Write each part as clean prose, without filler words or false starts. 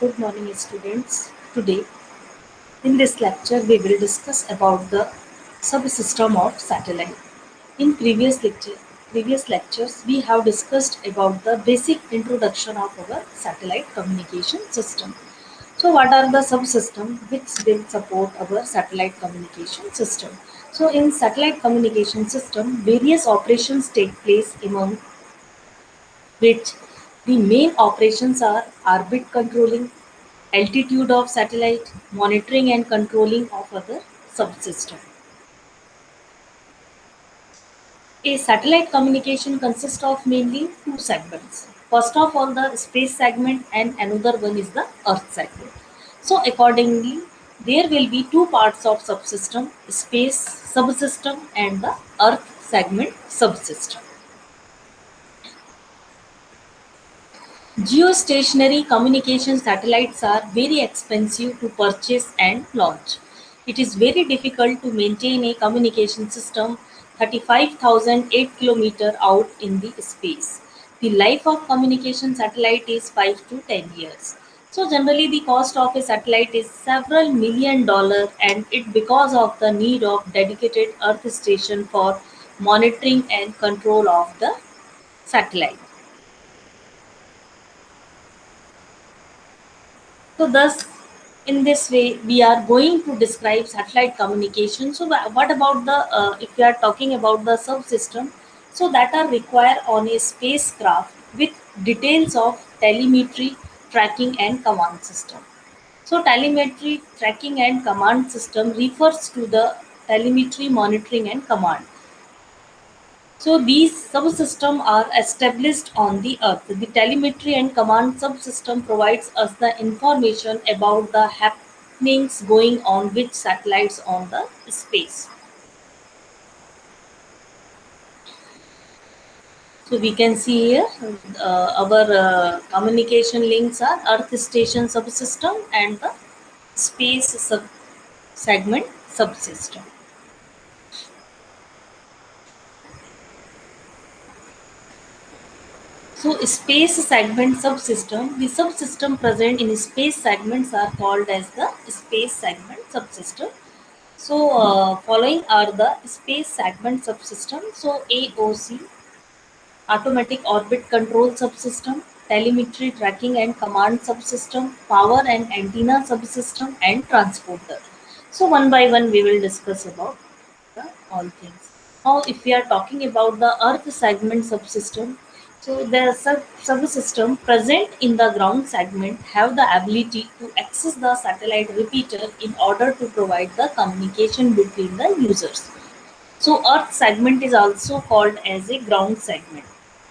Good morning, students. Today, in this lecture, we will discuss about the subsystem of satellite. In previous lectures, we have discussed about the basic introduction of our satellite communication system. So, what are the subsystems which will support our satellite communication system? So, in satellite communication system, various operations take place among which the main operations are orbit controlling, altitude of satellite, monitoring and controlling of other subsystem. A satellite communication consists of mainly two segments. First of all, the space segment and another one is the earth segment. So accordingly, there will be two parts of subsystem, space subsystem and the earth segment subsystem. Geostationary communication satellites are very expensive to purchase and launch. It is very difficult to maintain a communication system 35,008 km out in the space. The life of communication satellite is 5 to 10 years. So generally the cost of a satellite is several million dollars and it because of the need of dedicated earth station for monitoring and control of the satellite. So thus, in this way, we are going to describe satellite communication. So what about the if we are talking about the subsystem? So that are required on a spacecraft with details of telemetry, tracking, and command system. So telemetry, tracking, and command system refers to the telemetry, monitoring, and command. So these subsystems are established on the Earth. The telemetry and command subsystem provides us the information about the happenings going on with satellites on the space. So we can see here our communication links are Earth station subsystem and the space segment subsystem. So space segment subsystem, the subsystem present in space segments are called as the space segment subsystem. So following are the space segment subsystem. So AOC, automatic orbit control subsystem, telemetry tracking and command subsystem, power and antenna subsystem and transporter. So one by one we will discuss about the all things. Now, if we are talking about the Earth segment subsystem, so the subsystem present in the ground segment have the ability to access the satellite repeater in order to provide the communication between the users. So, Earth segment is also called as a ground segment.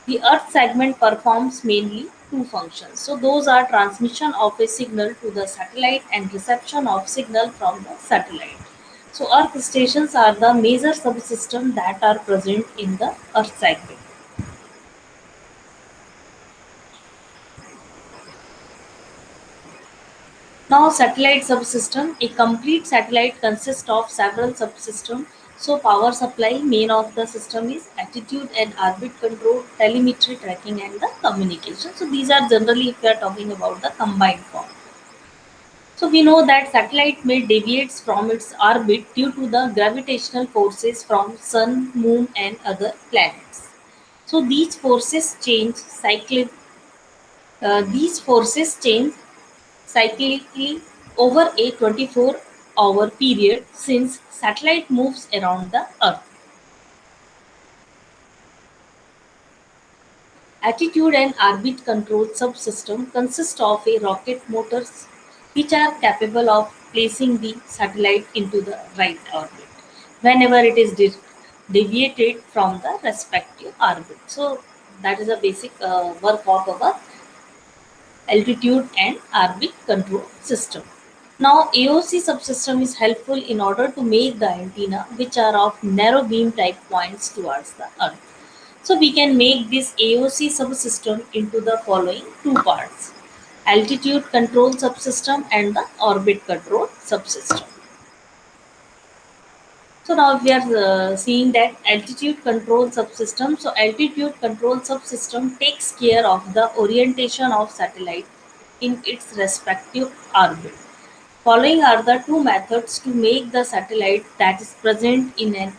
The Earth segment performs mainly two functions. So, those are transmission of a signal to the satellite and reception of signal from the satellite. So, Earth stations are the major subsystems that are present in the Earth segment. Now, satellite subsystem. A complete satellite consists of several subsystems. So, power supply, main of the system is attitude and orbit control, telemetry tracking, and the communication. So, these are generally if we are talking about the combined form. So, we know that satellite may deviates from its orbit due to the gravitational forces from Sun, Moon, and other planets. So, these forces change cyclically over a 24-hour period since satellite moves around the earth. Attitude and orbit control subsystem consist of a rocket motors which are capable of placing the satellite into the right orbit whenever it is deviated from the respective orbit. So that is a basic work of our altitude and orbit control system. Now, AOC subsystem is helpful in order to make the antenna, which are of narrow beam type points towards the earth. So, we can make this AOC subsystem into the following two parts: altitude control subsystem and the orbit control subsystem. So, now we are seeing that altitude control subsystem. So, altitude control subsystem takes care of the orientation of satellite in its respective orbit. Following are the two methods to make the satellite that is present in an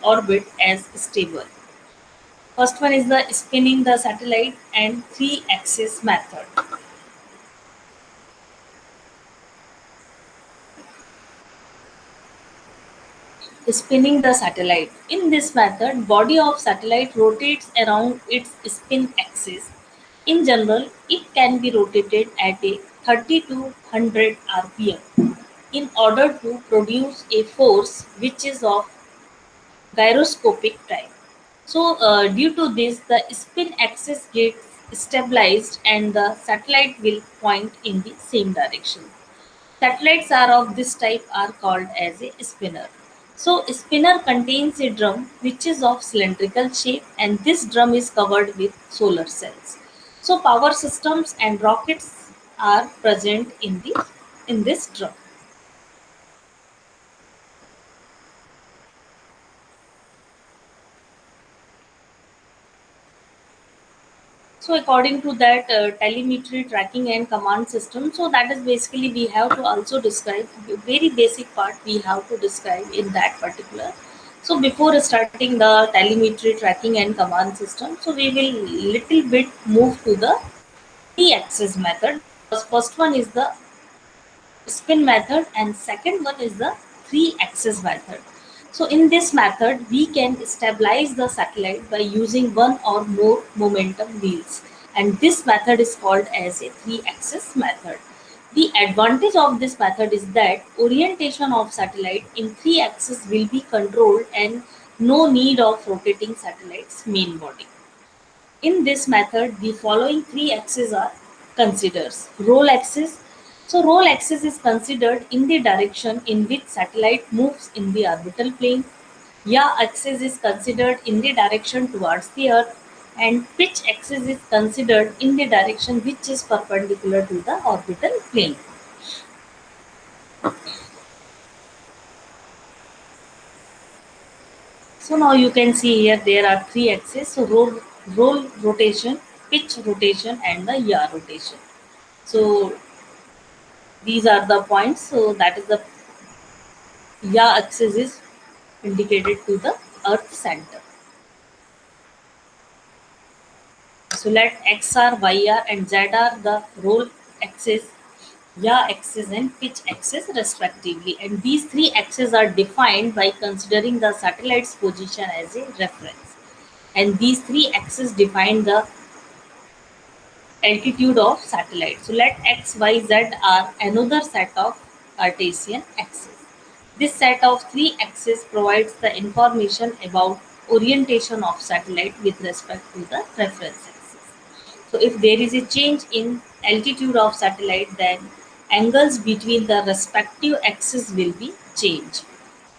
orbit as stable. First one is the spinning the satellite and three-axis method. Spinning the satellite. In this method, body of satellite rotates around its spin axis. In general, it can be rotated at a 30 to 100 rpm in order to produce a force which is of gyroscopic type. So, due to this, the spin axis gets stabilized and the satellite will point in the same direction. Satellites are of this type are called as a spinner. So a spinner contains a drum which is of cylindrical shape and this drum is covered with solar cells. So power systems and rockets are present in this drum. So according to that telemetry tracking and command system, so that is basically we have to also describe very basic part we have to describe in that particular. So before starting the telemetry tracking and command system, so we will little bit move to the T-axis method. First one is the spin method and second one is the three axis method. So in this method we can stabilize the satellite by using one or more momentum wheels and this method is called as a three axis method. The advantage of this method is that orientation of satellite in three axis will be controlled and no need of rotating satellite's main body. In this method, the following three axes are considered. Roll axis. So roll axis is considered in the direction in which satellite moves in the orbital plane. Yaw axis is considered in the direction towards the Earth. And pitch axis is considered in the direction which is perpendicular to the orbital plane. So now you can see here there are three axes. So roll rotation, pitch rotation, and the yaw rotation. So these are the points. So that is the axis is indicated to the Earth center. So let X R, Y R, and Z are the roll axis, axis, and pitch axis respectively. And these three axes are defined by considering the satellite's position as a reference. And these three axes define the altitude of satellite. So let X, Y, Z are another set of Cartesian axes. This set of three axes provides the information about orientation of satellite with respect to the reference axis. So if there is a change in altitude of satellite, then angles between the respective axes will be changed.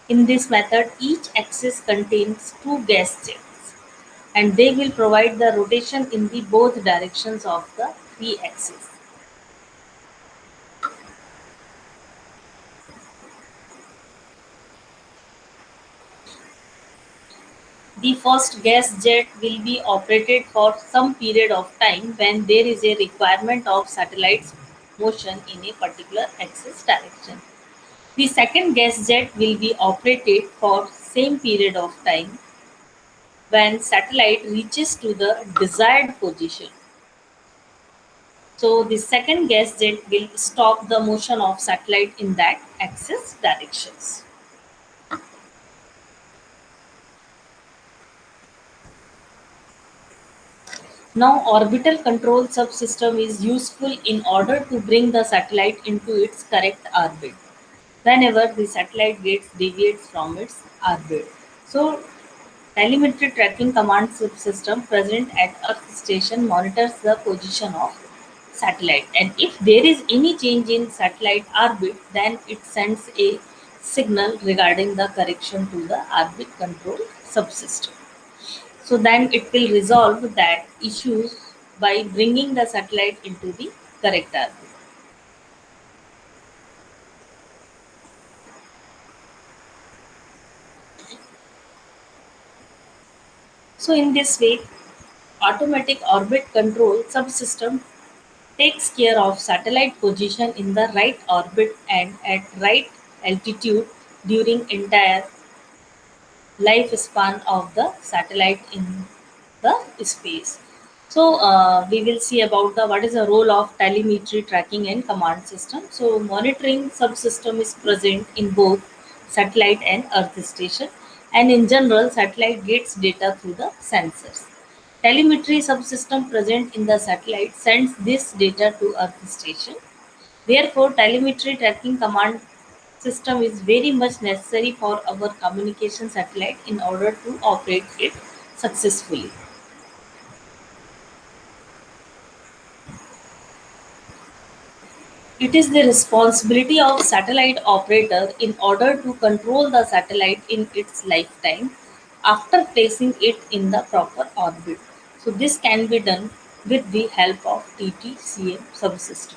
In this method, each axis contains two gas jets and they will provide the rotation in the both directions of the three axes. The first gas jet will be operated for some period of time when there is a requirement of satellite's motion in a particular axis direction. The second gas jet will be operated for same period of time when satellite reaches to the desired position. So the second gas jet will stop the motion of satellite in that axis directions. Now orbital control subsystem is useful in order to bring the satellite into its correct orbit whenever the satellite gets deviates from its orbit. So telemetry tracking command subsystem present at Earth station monitors the position of satellite and if there is any change in satellite orbit then it sends a signal regarding the correction to the orbit control subsystem. So then it will resolve that issues by bringing the satellite into the correct orbit. So in this way, automatic orbit control subsystem takes care of satellite position in the right orbit and at right altitude during entire lifespan of the satellite in the space. So we will see about the what is the role of telemetry tracking and command system. So monitoring subsystem is present in both satellite and earth station, and in general satellite gets data through the sensors. Telemetry subsystem present in the satellite sends this data to earth station. Therefore, telemetry tracking command system is very much necessary for our communication satellite in order to operate it successfully. It is the responsibility of satellite operator in order to control the satellite in its lifetime after placing it in the proper orbit. So this can be done with the help of TTCM subsystem.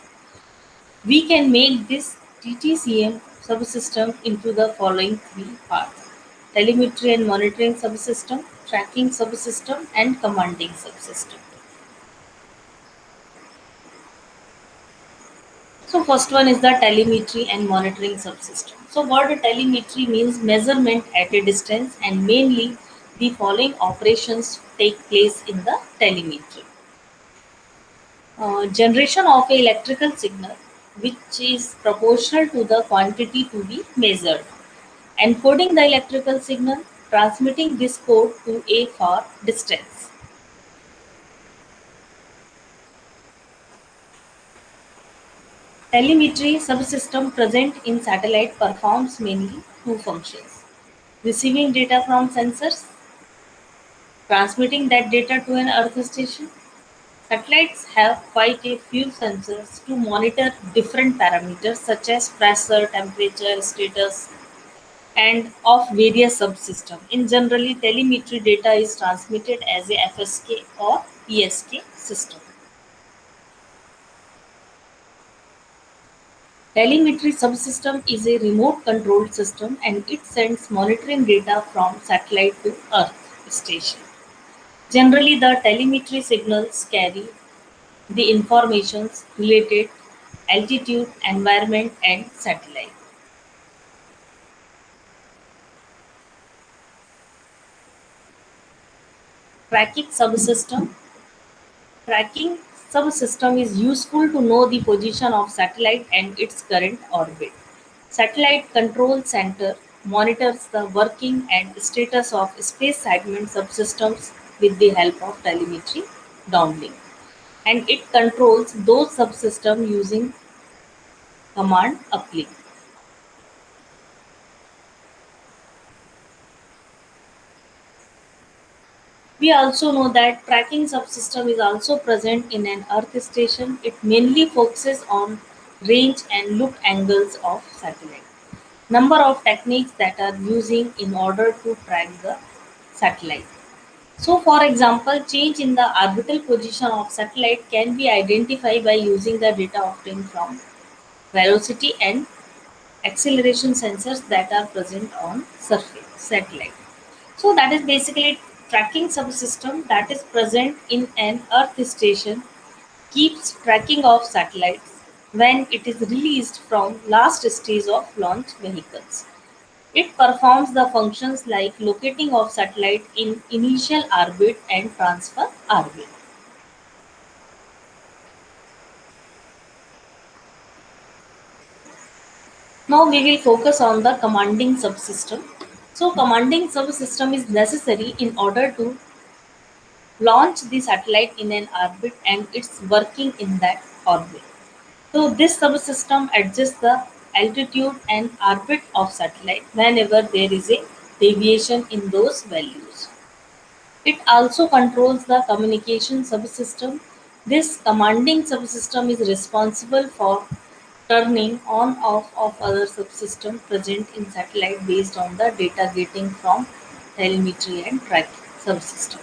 We can make this TTCM subsystem into the following three parts: telemetry and monitoring subsystem, tracking subsystem, and commanding subsystem. So first one is the telemetry and monitoring subsystem. So word telemetry means measurement at a distance, and mainly the following operations take place in the telemetry. Generation of a electrical signal which is proportional to the quantity to be measured. Encoding the electrical signal, transmitting this code to a far distance. Telemetry subsystem present in satellite performs mainly two functions: receiving data from sensors, transmitting that data to an earth station. Satellites have quite a few sensors to monitor different parameters such as pressure, temperature, status, and of various subsystems. In generally, telemetry data is transmitted as a FSK or PSK system. Telemetry subsystem is a remote controlled system and it sends monitoring data from satellite to Earth station. Generally, the telemetry signals carry the informations related altitude, environment, and satellite. Tracking subsystem. Tracking subsystem is useful to know the position of satellite and its current orbit. Satellite Control Center monitors the working and status of space segment subsystems with the help of telemetry downlink, and it controls those subsystems using command uplink. We also know that tracking subsystem is also present in an Earth station. It mainly focuses on range and look angles of satellite. Number of techniques that are using in order to track the satellite. So, for example, change in the orbital position of satellite can be identified by using the data obtained from velocity and acceleration sensors that are present on surface satellite. So that is basically tracking subsystem that is present in an Earth station keeps tracking of satellites when it is released from last stage of launch vehicles. It performs the functions like locating of satellite in initial orbit and transfer orbit. Now we will focus on the commanding subsystem. So commanding subsystem is necessary in order to launch the satellite in an orbit and it's working in that orbit. So this subsystem adjusts the altitude and orbit of satellite whenever there is a deviation in those values. It also controls the communication subsystem. This commanding subsystem is responsible for turning on off of other subsystems present in satellite based on the data getting from telemetry and tracking subsystem.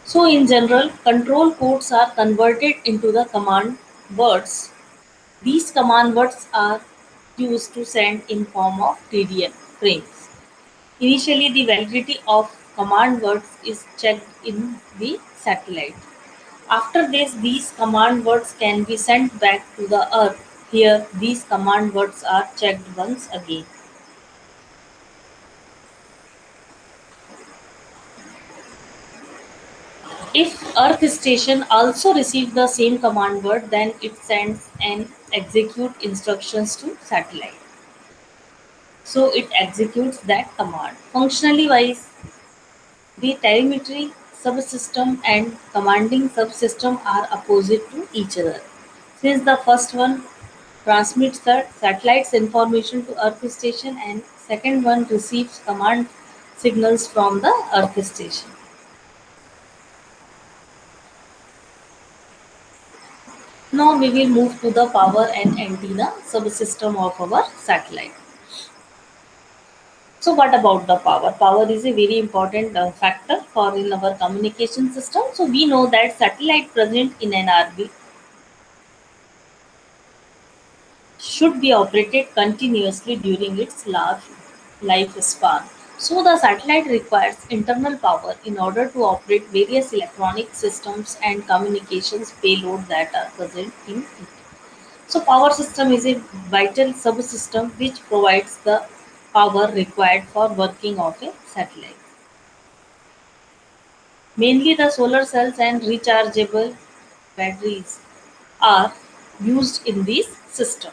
So in general, control codes are converted into the command words. These command words are used to send in form of TDM frames. Initially, the validity of command words is checked in the satellite. After this, these command words can be sent back to the Earth. Here, these command words are checked once again. If Earth station also receives the same command word, then it sends and execute instructions to satellite. So it executes that command. Functionally wise, the telemetry subsystem and commanding subsystem are opposite to each other. Since the first one transmits the satellite's information to Earth station and second one receives command signals from the Earth station. Now we will move to the power and antenna subsystem of our satellite. So what about the power? Power is a very important factor for in our communication system. So we know that satellite present in an orbit should be operated continuously during its large lifespan. So the satellite requires internal power in order to operate various electronic systems and communications payload that are present in it. So power system is a vital subsystem which provides the power required for working of a satellite. Mainly the solar cells and rechargeable batteries are used in this system.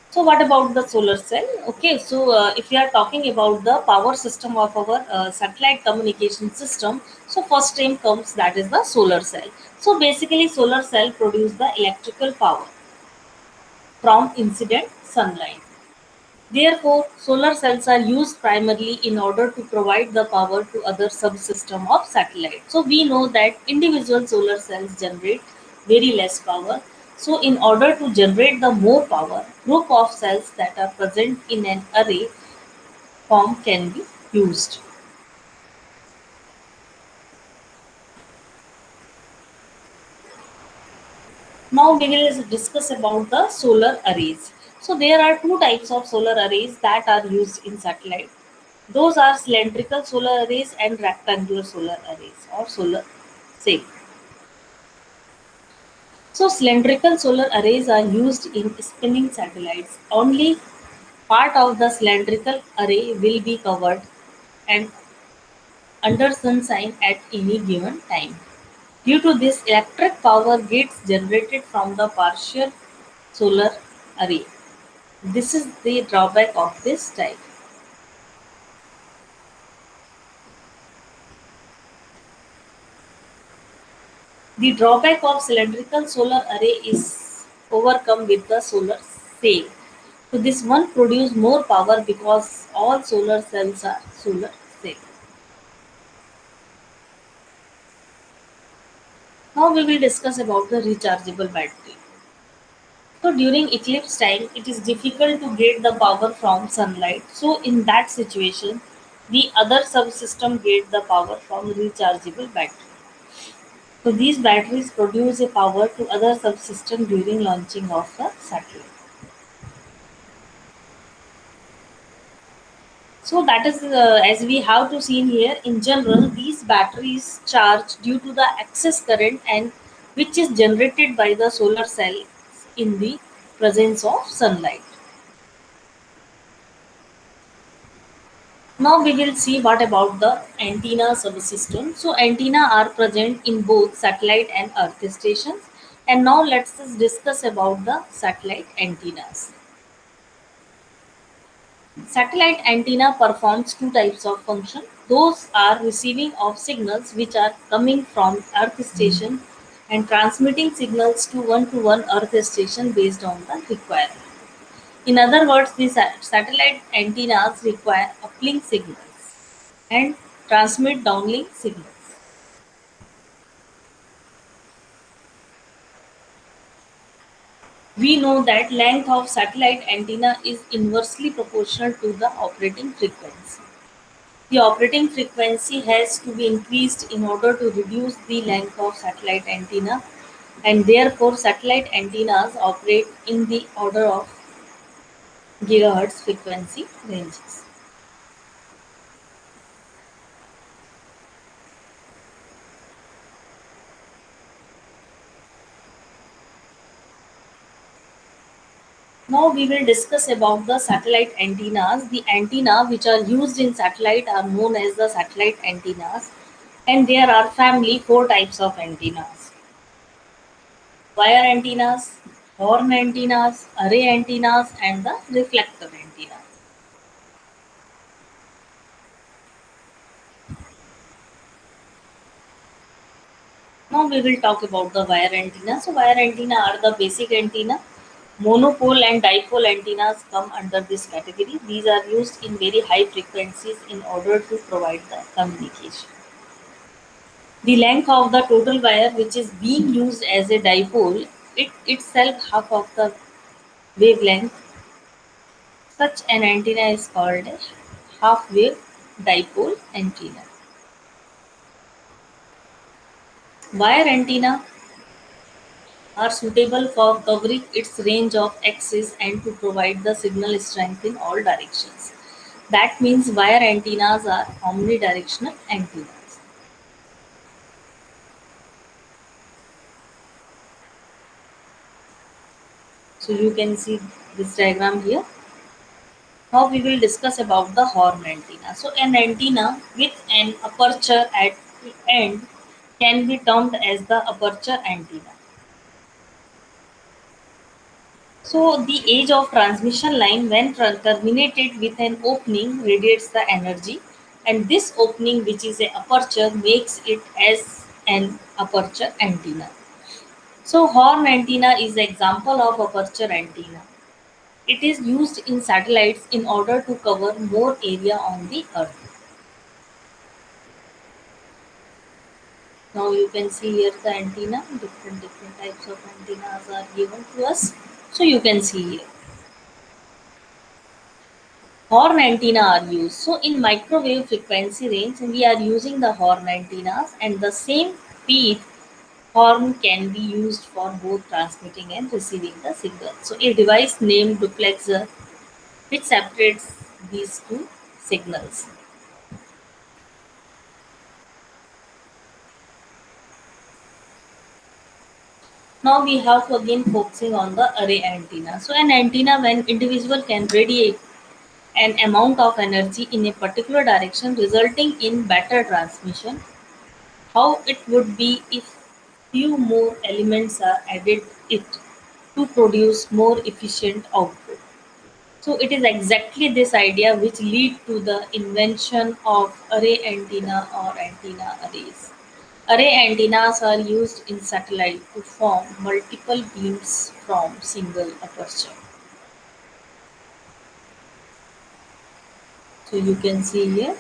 So what about the solar cell? Okay, so if we are talking about the power system of our satellite communication system, so first name comes that is the solar cell. So basically solar cell produce the electrical power from incident sunlight. Therefore, solar cells are used primarily in order to provide the power to other subsystem of satellite. So we know that individual solar cells generate very less power. So in order to generate the more power, group of cells that are present in an array form can be used. Now we will discuss about the solar arrays. So there are two types of solar arrays that are used in satellite. Those are cylindrical solar arrays and rectangular solar arrays or solar sail. So cylindrical solar arrays are used in spinning satellites. Only part of the cylindrical array will be covered and under sunshine at any given time. Due to this, electric power gets generated from the partial solar array. This is the drawback of this type. The drawback of cylindrical solar array is overcome with the solar sail. So this one produce more power because all solar cells are solar cell. Now we will discuss about the rechargeable battery. So during eclipse time, it is difficult to get the power from sunlight. So in that situation, the other subsystem get the power from rechargeable battery. So these batteries produce a power to other subsystem during launching of the satellite. So that is as we have to see in here. In general, these batteries charge due to the excess current and which is generated by the solar cells in the presence of sunlight. Now we will see what about the antenna subsystem. So antenna are present in both satellite and earth stations. And now let's just discuss about the satellite antennas. Satellite antenna performs two types of function. Those are receiving of signals which are coming from earth station and transmitting signals to one earth station based on the requirement. In other words, these satellite antennas require uplink signals and transmit downlink signals. We know that length of satellite antenna is inversely proportional to the operating frequency. The operating frequency has to be increased in order to reduce the length of satellite antenna, and therefore satellite antennas operate in the order of gigahertz frequency ranges. Now we will discuss about the satellite antennas. The antenna which are used in satellite are known as the satellite antennas, and there are family four types of antennas: wire antennas, horn antennas, array antennas, and the reflector antenna. Now we will talk about the wire antenna. So wire antenna are the basic antenna. Monopole and dipole antennas come under this category. These are used in very high frequencies in order to provide the communication. The length of the total wire which is being used as a dipole, it itself half of the wavelength. Such an antenna is called a half wave dipole antenna. Wire antenna are suitable for covering its range of axis and to provide the signal strength in all directions. That means wire antennas are omnidirectional antennas. So you can see this diagram here. Now we will discuss about the horn antenna. So an antenna with an aperture at the end can be termed as the aperture antenna. So the edge of transmission line when terminated with an opening radiates the energy, and this opening which is a aperture makes it as an aperture antenna. So horn antenna is the example of aperture antenna. It is used in satellites in order to cover more area on the earth. Now you can see here the antenna, different types of antennas are given to us. So you can see here. Horn antenna are used. So in microwave frequency range, we are using the horn antennas, and the same feed horn can be used for both transmitting and receiving the signal. So a device named duplexer which separates these two signals. Now we have to again focusing on the array antenna. So an antenna when individual can radiate an amount of energy in a particular direction resulting in better transmission. How it would be if few more elements are added it to produce more efficient output. So it is exactly this idea which lead to the invention of array antenna or antenna arrays. Array antennas are used in satellite to form multiple beams from single aperture. So you can see here.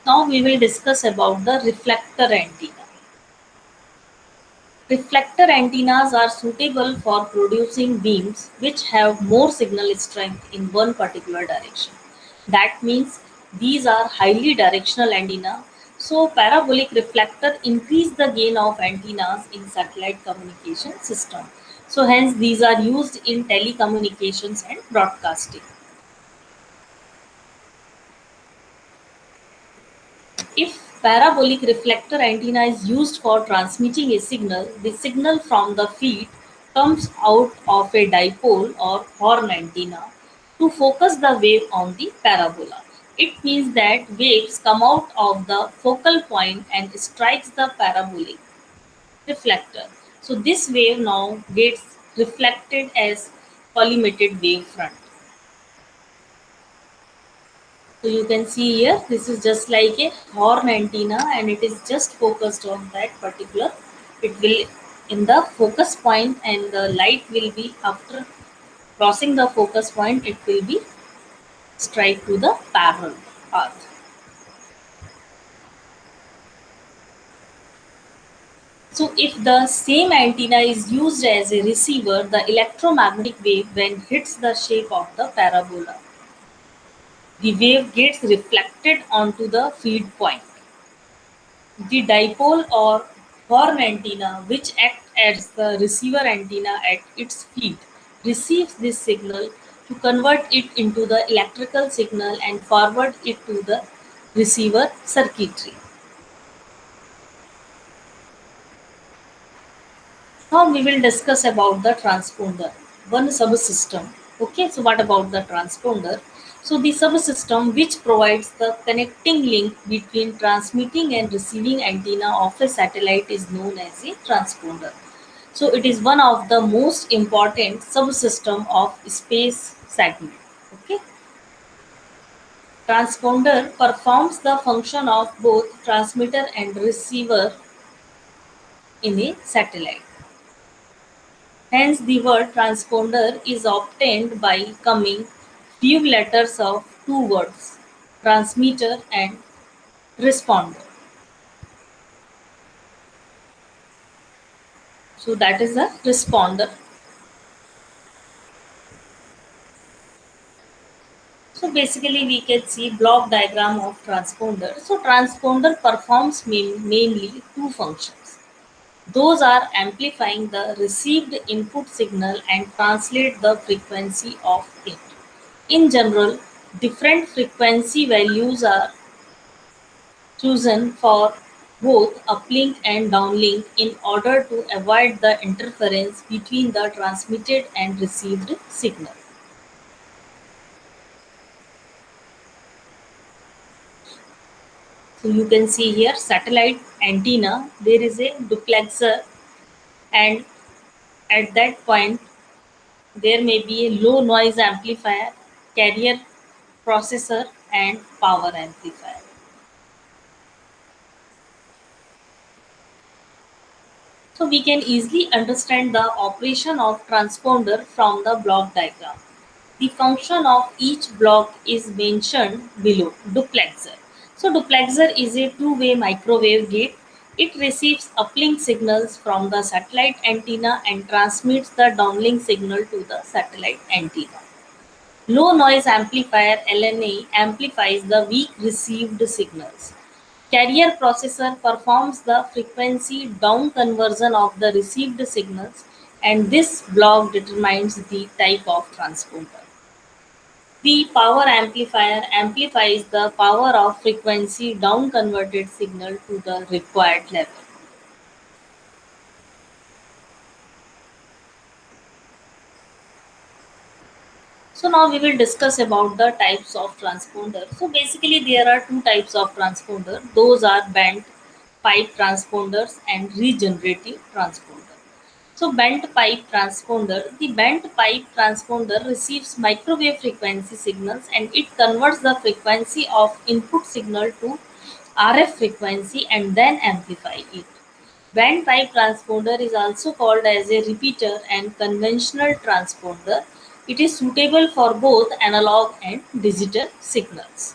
Now we will discuss about the reflector antenna. Reflector antennas are suitable for producing beams which have more signal strength in one particular direction. That means these are highly directional antenna. So parabolic reflector increase the gain of antennas in satellite communication system. So hence these are used in telecommunications and broadcasting. If parabolic reflector antenna is used for transmitting a signal, the signal from the feed comes out of a dipole or horn antenna to focus the wave on the parabola. It means that waves come out of the focal point and strikes the parabolic reflector. So this wave now gets reflected as collimated wave front. So you can see here, this is just like a horn antenna and it is just focused on that particular. It will in the focus point and the light will be after crossing the focus point, it will be strike to the parallel path. So if the same antenna is used as a receiver, the electromagnetic wave when hits the shape of the parabola, the wave gets reflected onto the feed point. The dipole or horn antenna, which acts as the receiver antenna at its feet, receives this signal to convert it into the electrical signal and forward it to the receiver circuitry. Now we will discuss about the transponder, one subsystem. Okay, so what about the transponder? So the subsystem which provides the connecting link between transmitting and receiving antenna of a satellite is known as a transponder. So it is one of the most important subsystem of space segment. Okay, transponder performs the function of both transmitter and receiver in a satellite. Hence, the word transponder is obtained by coming few letters of two words, transmitter and responder. So that is a responder. So basically, we can see block diagram of transponder. So transponder performs mainly two functions. Those are amplifying the received input signal and translate the frequency of it. In general, different frequency values are chosen for both uplink and downlink in order to avoid the interference between the transmitted and received signal. So you can see here satellite antenna, there is a duplexer, and at that point there may be a low noise amplifier, carrier processor and power amplifier. So we can easily understand the operation of transponder from the block diagram. The function of each block is mentioned below. Duplexer. So duplexer is a two-way microwave gate. It receives uplink signals from the satellite antenna and transmits the downlink signal to the satellite antenna. Low noise amplifier (LNA) amplifies the weak received signals. Carrier processor performs the frequency down conversion of the received signals, and this block determines the type of transponder. The power amplifier amplifies the power of frequency down converted signal to the required level. So now we will discuss about the types of transponder. So basically there are two types of transponder. Those are bent pipe transponders and regenerative transponder. So bent pipe transponder. The bent pipe transponder receives microwave frequency signals and it converts the frequency of input signal to RF frequency and then amplify it. Band pipe transponder is also called as a repeater and conventional transponder. It is suitable for both analog and digital signals.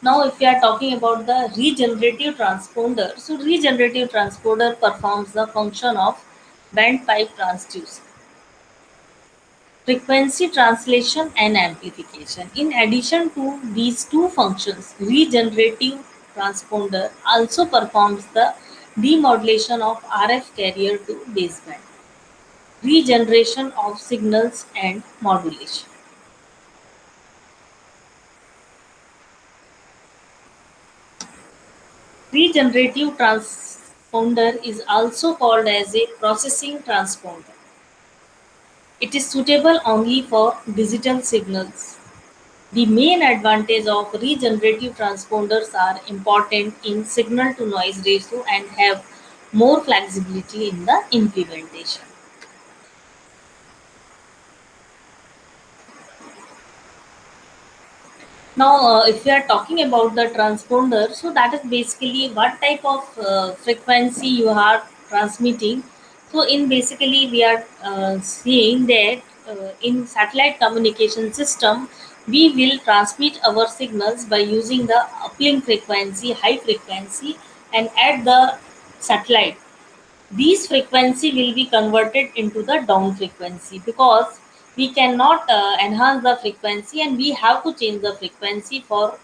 Now, if we are talking about the regenerative transponder, so regenerative transponder performs the function of band pipe transducer, frequency translation and amplification. In addition to these two functions, regenerative transponder also performs the demodulation of RF carrier to baseband, regeneration of signals and modulation. Regenerative transponder is also called as a processing transponder. It is suitable only for digital signals. The main advantage of regenerative transponders are important in signal to noise ratio and have more flexibility in the implementation. Now, if we are talking about the transponder, so that is basically what type of frequency you are transmitting. So, in basically, we are seeing that in satellite communication system, we will transmit our signals by using the uplink frequency, high frequency, and at the satellite these frequency will be converted into the down frequency because We cannot enhance the frequency, and we have to change the frequency for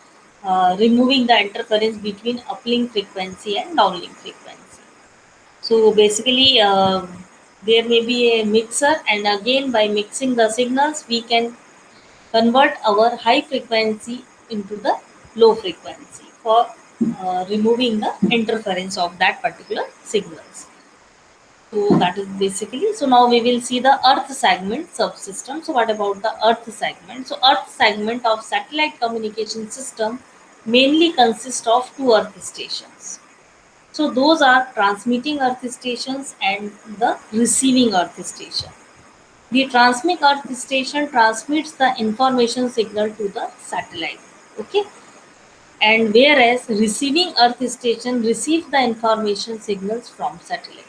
removing the interference between uplink frequency and downlink frequency. So basically, there may be a mixer, and again, by mixing the signals, we can convert our high frequency into the low frequency for removing the interference of that particular signals. So that is basically, so now we will see the earth segment subsystem. So what about the earth segment? So earth segment of satellite communication system mainly consists of two earth stations. So those are transmitting earth stations and the receiving earth station. The transmit earth station transmits the information signal to the satellite. Okay. And whereas receiving earth station receives the information signals from satellite.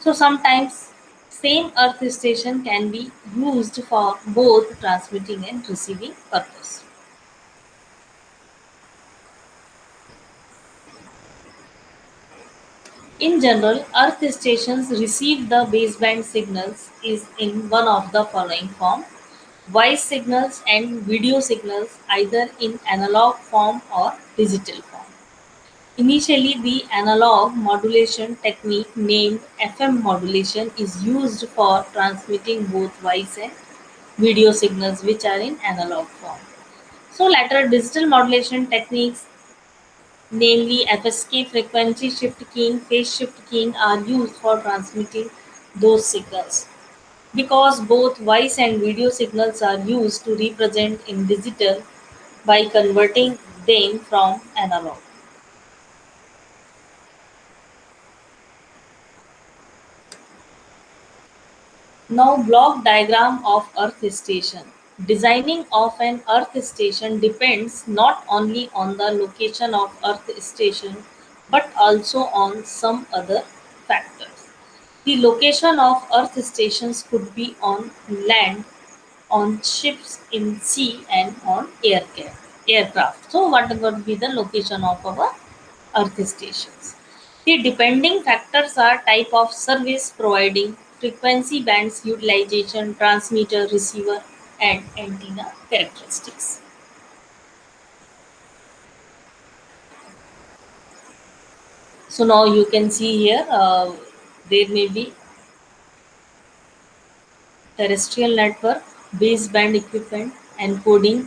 So sometimes same earth station can be used for both transmitting and receiving purpose. In general, earth stations receive the baseband signals is in one of the following form: voice signals and video signals, either in analog form or digital form. Initially, the analog modulation technique named FM modulation is used for transmitting both voice and video signals which are in analog form. So later digital modulation techniques, namely FSK, frequency shift keying, phase shift keying, are used for transmitting those signals. Because both voice and video signals are used to represent in digital by converting them from analog. Now block diagram of earth station. Designing of an earth station depends not only on the location of earth station but also on some other factors. The location of earth stations could be on land, on ships, in sea, and on aircraft. So what would be the location of our earth stations? The depending factors are type of service providing, frequency bands utilization, transmitter, receiver, and antenna characteristics. So now you can see here there may be terrestrial network, baseband equipment, encoding.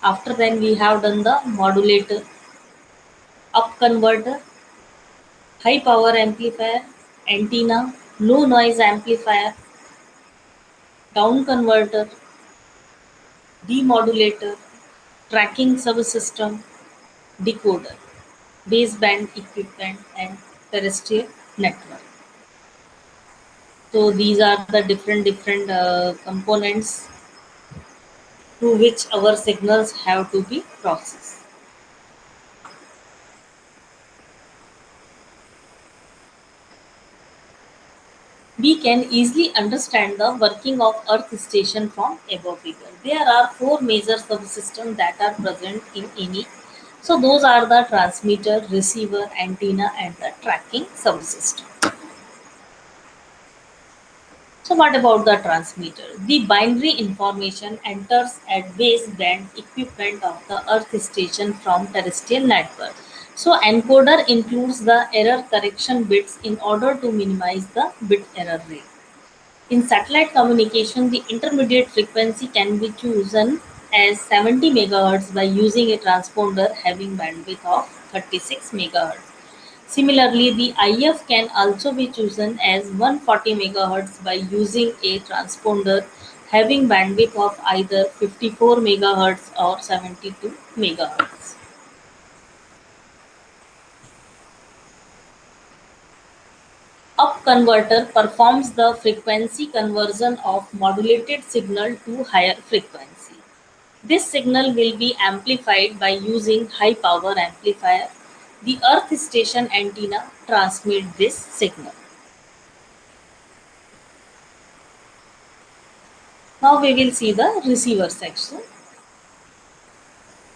After then we have done the modulator, up converter, high power amplifier, antenna, low noise amplifier, down converter, demodulator, tracking subsystem, decoder, baseband equipment, and terrestrial network. So these are the different components through which our signals have to be processed. We can easily understand the working of Earth station from above figure. There are four major subsystems that are present in any. So those are the transmitter, receiver, antenna, and the tracking subsystem. So what about the transmitter? The binary information enters at baseband equipment of the Earth station from terrestrial network. So encoder includes the error correction bits in order to minimize the bit error rate. In satellite communication, the intermediate frequency can be chosen as 70 MHz by using a transponder having bandwidth of 36 MHz. Similarly, the IF can also be chosen as 140 MHz by using a transponder having bandwidth of either 54 MHz or 72 MHz. Up converter performs the frequency conversion of modulated signal to higher frequency. This signal will be amplified by using high power amplifier. The earth station antenna transmit this signal. Now we will see the receiver section.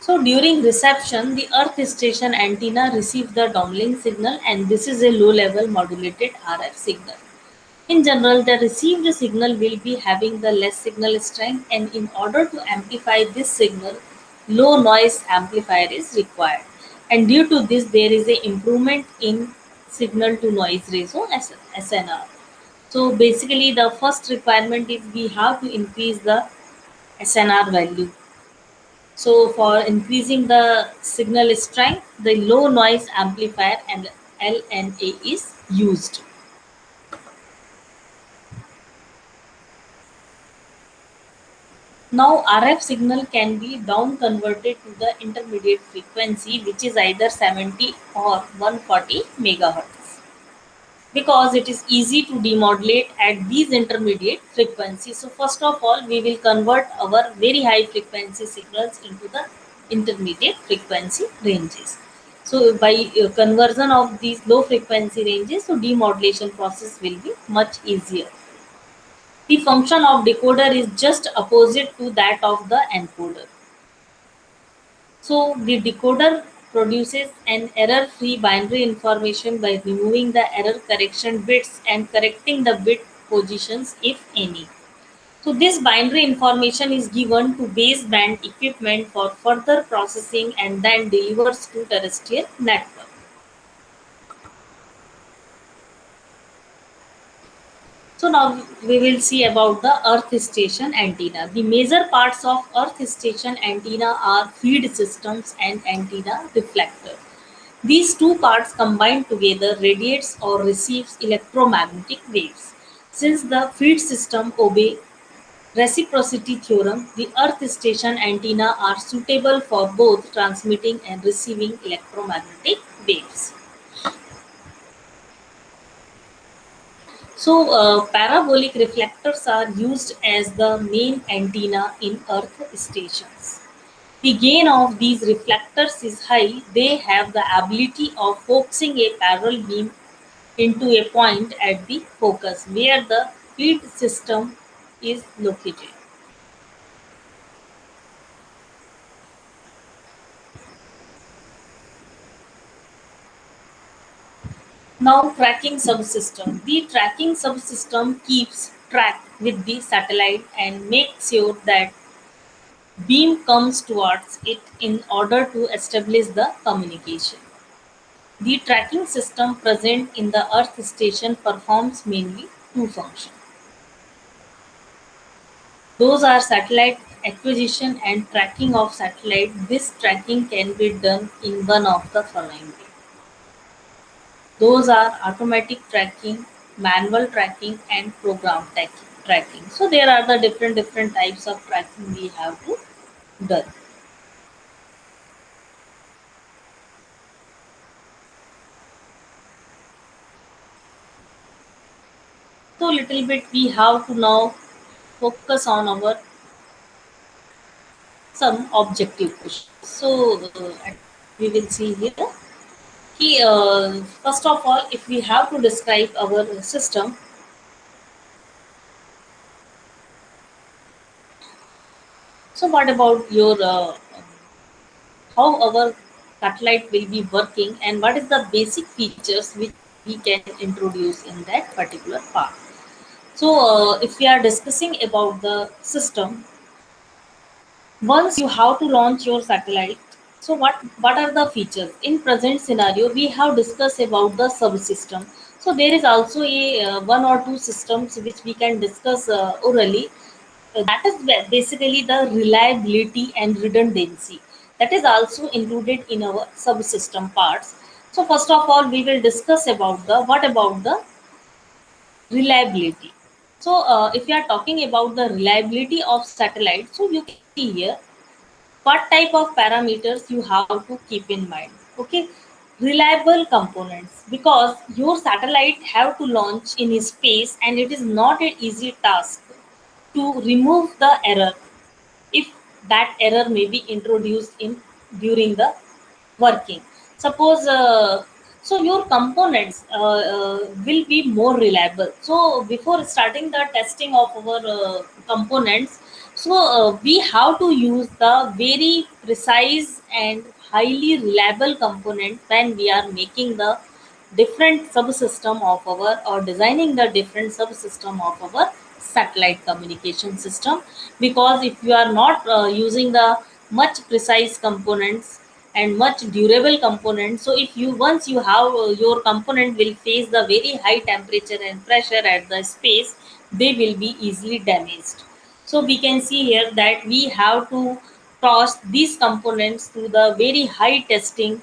So during reception, the earth station antenna receives the downlink signal, and this is a low level modulated RF signal. In general, the received signal will be having the less signal strength, and in order to amplify this signal, low noise amplifier is required. And due to this, there is a improvement in signal to noise ratio SNR. So basically, the first requirement is we have to increase the SNR value. So for increasing the signal strength, the low noise amplifier and LNA is used. Now RF signal can be down converted to the intermediate frequency, which is either 70 or 140 megahertz, because it is easy to demodulate at these intermediate frequencies. So first of all, we will convert our very high frequency signals into the intermediate frequency ranges. So by conversion of these low frequency ranges, so demodulation process will be much easier. The function of decoder is just opposite to that of the encoder. So the decoder produces an error-free binary information by removing the error correction bits and correcting the bit positions if any. So this binary information is given to baseband equipment for further processing and then delivers to terrestrial network. So now we will see about the earth station antenna. The major parts of earth station antenna are feed systems and antenna reflector. These two parts combined together radiates or receives electromagnetic waves. Since the feed system obey reciprocity theorem, the earth station antenna are suitable for both transmitting and receiving electromagnetic waves. So, parabolic reflectors are used as the main antenna in earth stations. The gain of these reflectors is high. They have the ability of focusing a parallel beam into a point at the focus where the feed system is located. Now, tracking subsystem. The tracking subsystem keeps track with the satellite and makes sure that beam comes towards it in order to establish the communication. The tracking system present in the Earth station performs mainly two functions. Those are satellite acquisition and tracking of satellite. This tracking can be done in one of the following ways. Those are automatic tracking, manual tracking, and tracking. So there are the different types of tracking we have to done. So little bit we have to now focus on our some objective questions. So we will see here. First of all, if we have to describe our system, so what about your how our satellite will be working and what is the basic features which we can introduce in that particular part. So if we are discussing about the system, once you have to launch your satellite, so what are the features in present scenario we have discussed about the subsystem. So there is also a one or two systems which we can discuss orally. That is basically the reliability and redundancy that is also included in our subsystem parts. So first of all, we will discuss about the what about the reliability. So if you are talking about the reliability of satellite, so you can see here what type of parameters you have to keep in mind. Okay, reliable components, because your satellite have to launch in space and it is not an easy task to remove the error if that error may be introduced in during the working. Suppose so your components will be more reliable. So before starting the testing of our components, so we have to use the very precise and highly reliable component when we are making the different subsystem of our, or designing the different subsystem of our satellite communication system. Because if you are not using the much precise components and much durable components, so if you once you have your component will face the very high temperature and pressure at the space, they will be easily damaged. So we can see here that we have to toss these components through the very high testing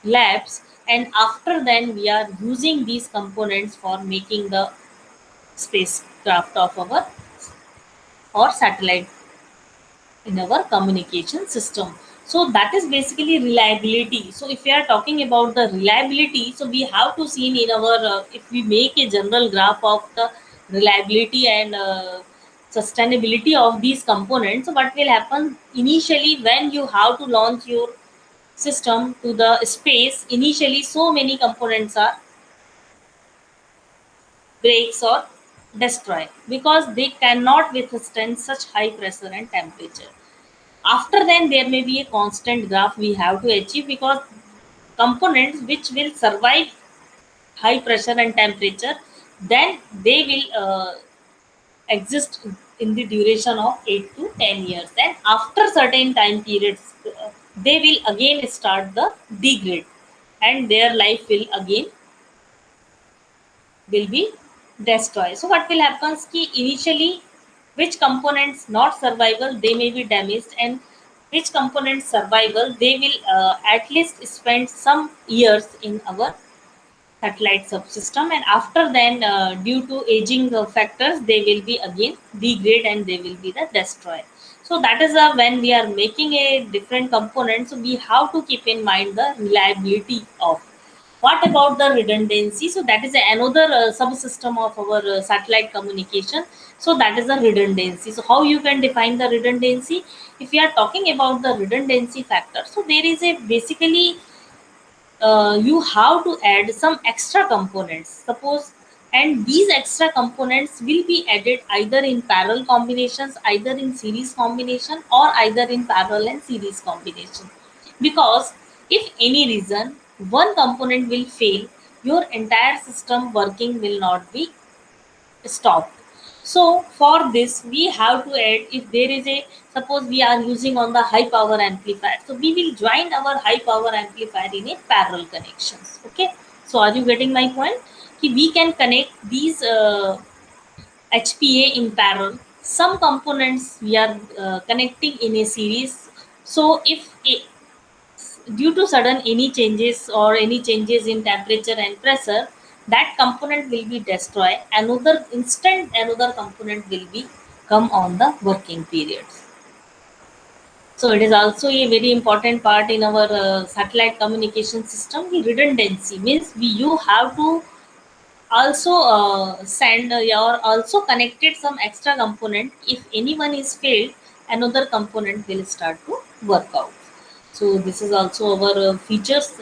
labs, and after then we are using these components for making the spacecraft of our, or satellite in our communication system. So that is basically reliability. So if we are talking about the reliability, so we have to see in our if we make a general graph of the reliability and sustainability of these components, so what will happen initially when you have to launch your system to the space, initially so many components are breaks or destroy because they cannot withstand such high pressure and temperature. After then there may be a constant graph we have to achieve, because components which will survive high pressure and temperature, then they will exist in the duration of 8 to 10 years, and after certain time periods they will again start the degrade, and their life will be destroyed. So what will happen is ki initially which components not survival they may be damaged, and which components survival they will at least spend some years in our satellite subsystem, and after then due to aging factors they will be again degrade and they will be the destroy. So that is when we are making a different component, so we have to keep in mind the reliability of. What about the redundancy? So that is another subsystem of our satellite communication. So that is the redundancy. So how you can define the redundancy? If we are talking about the redundancy factor, so there is a basically you have to add some extra components, suppose, and these extra components will be added either in parallel combinations, either in series combination, or either in parallel and series combination. Because if any reason one component will fail, your entire system working will not be stopped. So for this, we have to add, if there is a, suppose we are using on the high power amplifier, so we will join our high power amplifier in a parallel connections. Okay. So are you getting my point? We can connect these HPA in parallel. Some components we are connecting in a series. So if due to sudden any changes or any changes in temperature and pressure, that component will be destroyed, another instant another component will be come on the working periods. So it is also a very important part in our satellite communication system. The redundancy means you have to also send or also connected some extra component. If anyone is failed, another component will start to work out. So this is also our features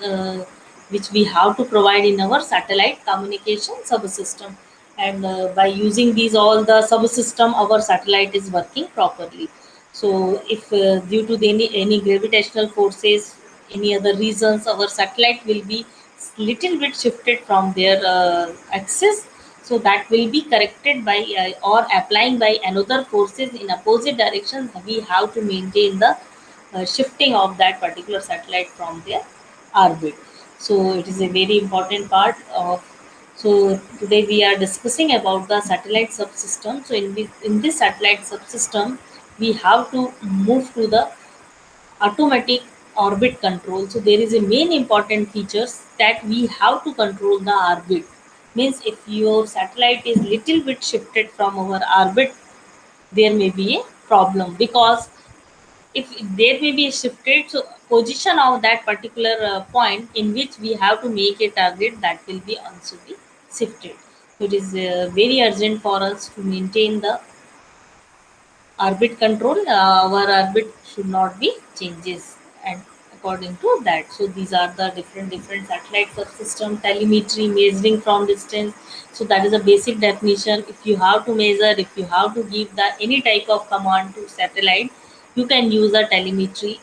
which we have to provide in our satellite communication subsystem, and by using these all the subsystem our satellite is working properly. So if due to any gravitational forces, any other reasons, our satellite will be little bit shifted from their axis, so that will be corrected by or applying by another forces in opposite direction. We have to maintain the shifting of that particular satellite from their orbit. So it is a very important part of. So today we are discussing about the satellite subsystem. So in this satellite subsystem, we have to move to the automatic orbit control. So there is a main important features that we have to control the orbit. Means if your satellite is little bit shifted from our orbit, there may be a problem, because if there may be a shifted, so position of that particular point in which we have to make a target, that will be also be shifted. So it is very urgent for us to maintain the orbit control. Our orbit should not be changes, and according to that, so these are the different satellite subsystem. Telemetry, measuring from distance. So that is a basic definition. If you have to measure, if you have to give the any type of command to satellite, you can use a telemetry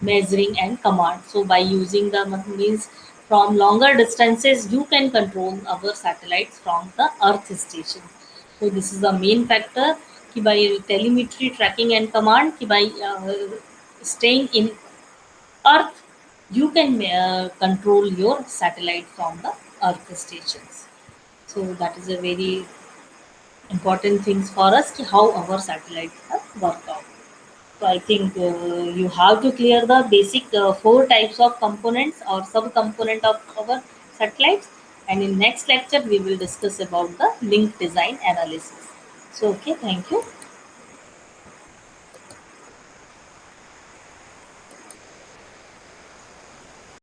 measuring and command. So by using the means from longer distances, you can control our satellites from the Earth station. So this is the main factor. कि by telemetry tracking and command, कि by staying in Earth, you can control your satellite from the Earth stations. So that is a very important things for us कि how our satellites work out. So I think you have to clear the basic four types of components or sub-component of our satellites. And in next lecture, we will discuss about the link design analysis. So okay, thank you.